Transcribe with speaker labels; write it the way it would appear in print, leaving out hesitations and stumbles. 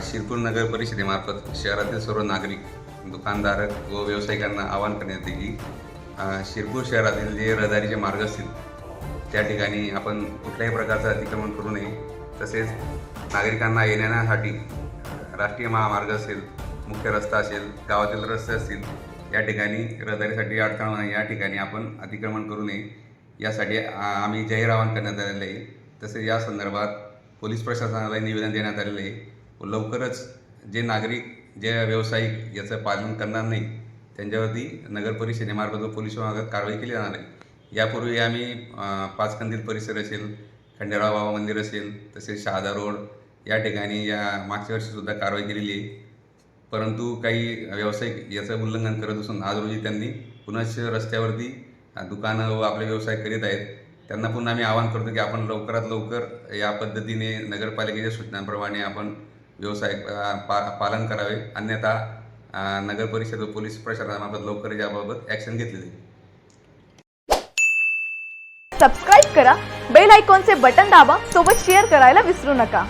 Speaker 1: शिरपूर नगर परिषदेमार्फत शहरातील सर्व नागरिक, दुकानदारक व व्यावसायिकांना आवाहन करण्यात येते की शिरपूर शहरातील जे रहदारीचे मार्ग असतील त्या ठिकाणी आपण कुठल्याही प्रकारचं अतिक्रमण करू नये. तसेच नागरिकांना येण्यासाठी राष्ट्रीय महामार्ग असेल, मुख्य रस्ता असेल, गावातील रस्ते असतील, या ठिकाणी रहदारीसाठी अडथळा नाही, या ठिकाणी आपण अतिक्रमण करू नये यासाठी आम्ही जाहीर आवाहन करण्यात आलेलं आहे. तसेच या संदर्भात पोलीस प्रशासनाला निवेदन देण्यात आलेलं आहे व लवकरच जे नागरिक, जे व्यावसायिक याचं पालन करणार नाही त्यांच्यावरती नगर परिषदेमार्फत व पोलीस विभागात कारवाई केली जाणार आहे. यापूर्वी आम्ही पाचकंदील परिसर असेल, खंडेराव बाबा मंदिर असेल, तसेच शहादा रोड या ठिकाणी या मागच्या वर्षीसुद्धा कारवाई केलेली आहे. परंतु काही व्यावसायिक याचं उल्लंघन करत असून आज रोजी त्यांनी पुनश्च रस्त्यावरती दुकानं व आपले व्यवसाय करीत आहेत. त्यांना पुन्हा आम्ही आवाहन करतो की आपण लवकरात लवकर या पद्धतीने नगरपालिकेच्या सूचनांप्रमाणे आपण व्यवसाय पालन करावे, अन्यथा नगर परिषद व पोलीस प्रशासनामार्फत लवकर याबाबत ॲक्शन घेतली जाईल.
Speaker 2: सबस्क्राईब करा, बेल आयकॉनचे बटन दाबा, सोबत शेअर करायला विसरू नका.